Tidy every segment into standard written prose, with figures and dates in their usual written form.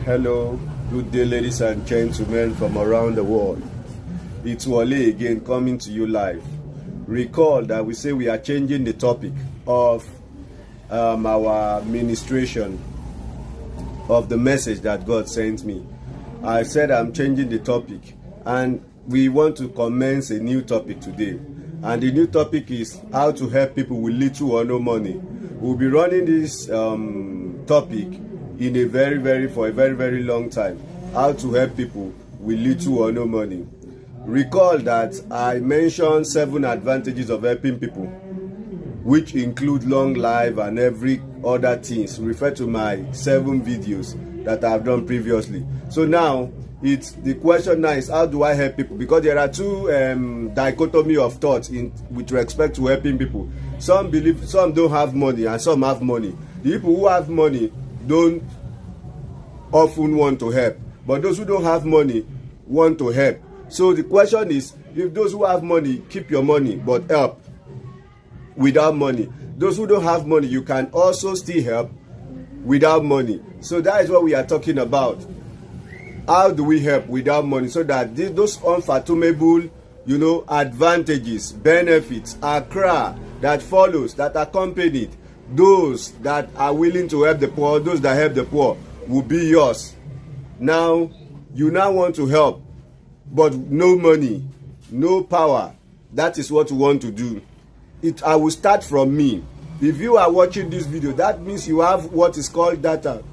Hello, good day ladies and gentlemen from around the world. It's Wale again coming to you live. Recall that we say we are changing the topic of our ministration of the message that God sent me. I said I'm changing the topic and we want to commence a new topic today. And the new topic is how to help people with little or no money. We'll be running this topic in a for a very long time. How to help people with little or no money. Recall that I mentioned 7 advantages of helping people, which include long life and every other things. Refer to my 7 videos that I've done previously. So now the question now is, how do I help people? Because there are 2 dichotomy of thoughts with respect to helping people. Some believe some don't have money and some have money. The people who have money don't often want to help, but those who don't have money want to help. So the question is, if those who have money, keep your money but help without money. Those who don't have money, you can also still help without money. So that is what we are talking about. How do we help without money, so that those unfathomable advantages, benefits, accra that follows, that accompanied those that are willing to help the poor, those that help the poor, will be yours. Now you want to help, but no money, no power. That is what you want to do. I will start from me. If you are watching this video, that means you have what is called data.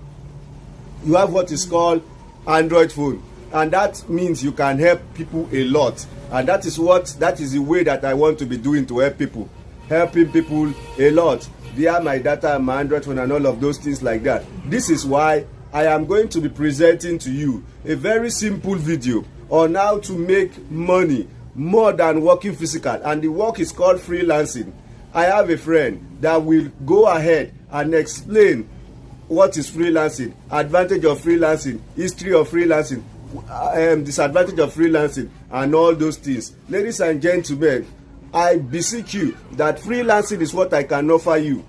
You have what is called Android phone, and that means you can help people a lot. And that is the way that I want to be doing to help people, helping people a lot via my data and my Android phone and all of those things like that. This is why I am going to be presenting to you a very simple video on how to make money more than working physical, and the work is called freelancing. I have a friend that will go ahead and explain what is freelancing, advantage of freelancing, history of freelancing, disadvantage of freelancing, and all those things. Ladies and gentlemen, I beseech you that freelancing is what I can offer you.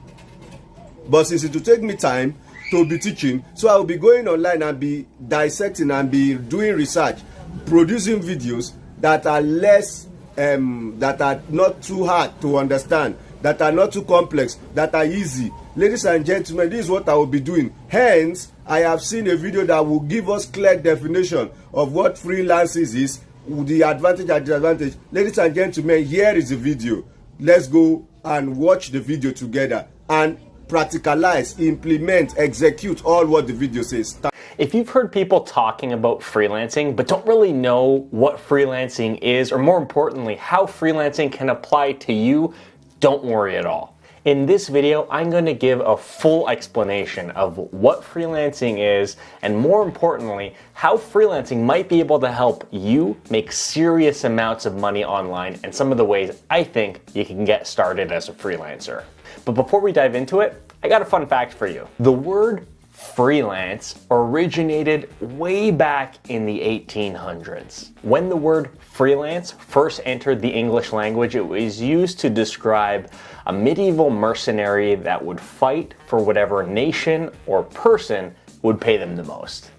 But since it will take me time to be teaching, so I will be going online and be dissecting and be doing research, producing videos that are that are not too hard to understand, that are not too complex, that are easy. Ladies and gentlemen, this is what I will be doing. Hence, I have seen a video that will give us clear definition of what freelancing is, the advantage and disadvantage. Ladies and gentlemen, here is the video. Let's go and watch the video together and practicalize, implement, execute all what the video says. If you've heard people talking about freelancing but don't really know what freelancing is, or more importantly, how freelancing can apply to you, don't worry at all. In this video, I'm going to give a full explanation of what freelancing is, and more importantly, how freelancing might be able to help you make serious amounts of money online, and some of the ways I think you can get started as a freelancer. But before we dive into it, I got a fun fact for you. The word freelance originated way back in the 1800s. When the word freelance first entered the English language, it was used to describe a medieval mercenary that would fight for whatever nation or person would pay them the most.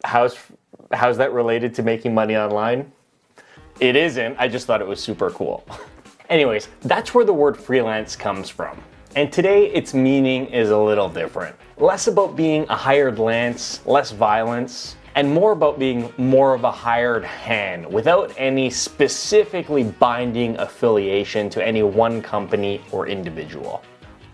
How's that related to making money online? It isn't, I just thought it was super cool. Anyways, that's where the word freelance comes from. And today its meaning is a little different. Less about being a hired lance, less violence, and more about being more of a hired hand without any specifically binding affiliation to any one company or individual.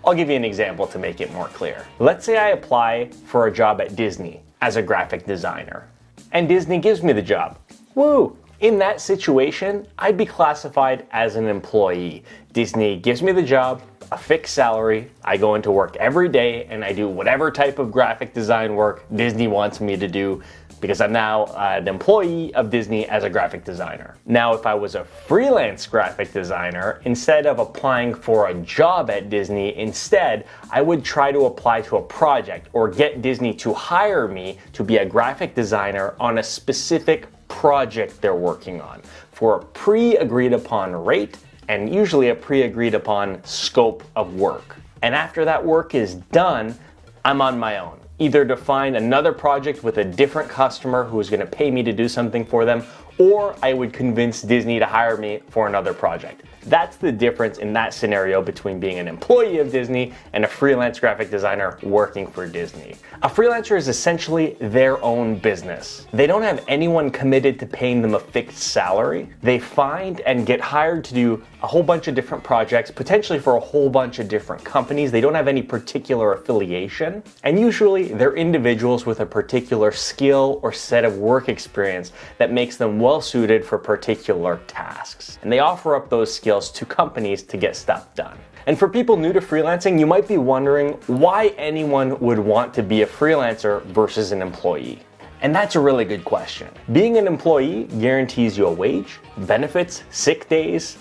I'll give you an example to make it more clear. Let's say I apply for a job at Disney as a graphic designer, and Disney gives me the job. Woo! In that situation, I'd be classified as an employee. Disney gives me the job, a fixed salary, I go into work every day and I do whatever type of graphic design work Disney wants me to do, because I'm now an employee of Disney as a graphic designer. Now, if I was a freelance graphic designer, instead of applying for a job at Disney, instead, I would try to apply to a project or get Disney to hire me to be a graphic designer on a specific project they're working on for a pre-agreed upon rate and usually a pre-agreed upon scope of work. And after that work is done, I'm on my own. either to find another project with a different customer who is going to pay me to do something for them, or I would convince Disney to hire me for another project. That's the difference in that scenario between being an employee of Disney and a freelance graphic designer working for Disney. A freelancer is essentially their own business. They don't have anyone committed to paying them a fixed salary. They find and get hired to do a whole bunch of different projects, potentially for a whole bunch of different companies. They don't have any particular affiliation. And usually they're individuals with a particular skill or set of work experience that makes them well suited for particular tasks. And they offer up those skills to companies to get stuff done. And for people new to freelancing, you might be wondering why anyone would want to be a freelancer versus an employee. And that's a really good question. Being an employee guarantees you a wage, benefits, sick days,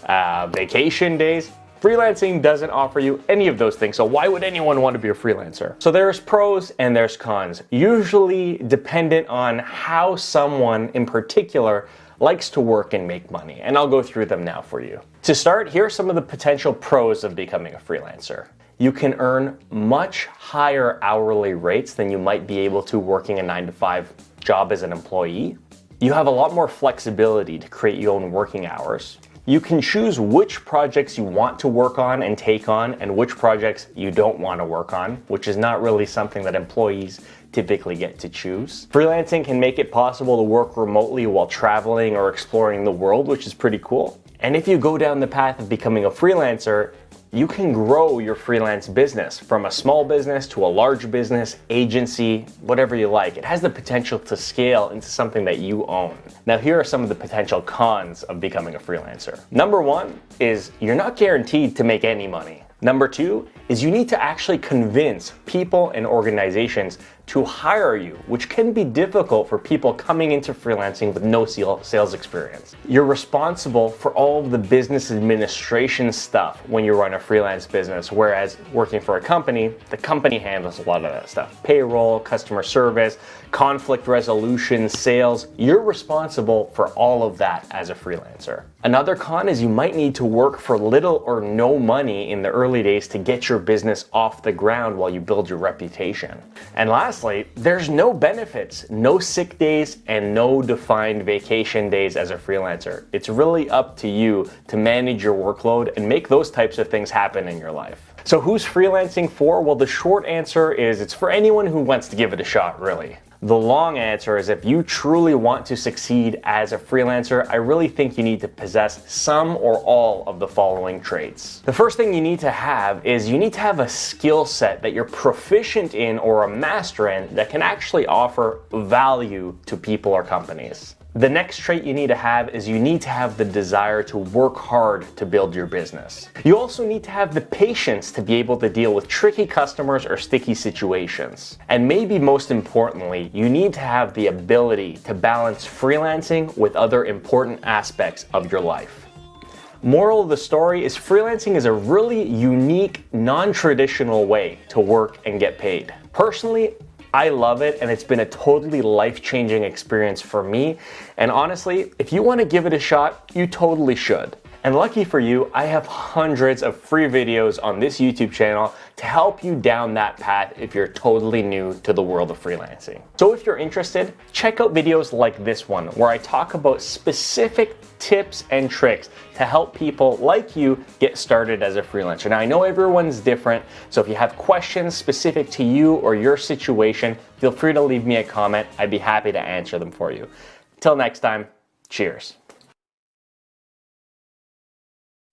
vacation days. Freelancing doesn't offer you any of those things, so why would anyone want to be a freelancer? So there's pros and there's cons, usually dependent on how someone in particular likes to work and make money, and I'll go through them now for you. To start, here are some of the potential pros of becoming a freelancer. You can earn much higher hourly rates than you might be able to working a 9-to-5 job as an employee. You have a lot more flexibility to create your own working hours. You can choose which projects you want to work on and take on and which projects you don't want to work on, which is not really something that employees typically get to choose. Freelancing can make it possible to work remotely while traveling or exploring the world, which is pretty cool. And if you go down the path of becoming a freelancer, you can grow your freelance business from a small business to a large business, agency, whatever you like. It has the potential to scale into something that you own. Now, here are some of the potential cons of becoming a freelancer. Number one is you're not guaranteed to make any money. Number two is you need to actually convince people and organizations to hire you, which can be difficult for people coming into freelancing with no sales experience. You're responsible for all of the business administration stuff when you run a freelance business, whereas working for a company, the company handles a lot of that stuff. Payroll, customer service, conflict resolution, sales. You're responsible for all of that as a freelancer. Another con is you might need to work for little or no money in the early days to get your business off the ground while you build your reputation. And lastly, there's no benefits, no sick days, and no defined vacation days as a freelancer. It's really up to you to manage your workload and make those types of things happen in your life. So who's freelancing for? Well, the short answer is it's for anyone who wants to give it a shot, really. The long answer is if you truly want to succeed as a freelancer, I really think you need to possess some or all of the following traits. The first thing you need to have is you need to have a skill set that you're proficient in or a master in that can actually offer value to people or companies. The next trait you need to have is you need to have the desire to work hard to build your business. You also need to have the patience to be able to deal with tricky customers or sticky situations. And maybe most importantly, you need to have the ability to balance freelancing with other important aspects of your life. Moral of the story is freelancing is a really unique, non-traditional way to work and get paid. Personally, I love it, and it's been a totally life-changing experience for me. And honestly, if you want to give it a shot, you totally should. And lucky for you, I have hundreds of free videos on this YouTube channel to help you down that path if you're totally new to the world of freelancing. So if you're interested, check out videos like this one, where I talk about specific tips and tricks to help people like you get started as a freelancer. Now, I know everyone's different, so if you have questions specific to you or your situation, feel free to leave me a comment. I'd be happy to answer them for you. Till next time, cheers.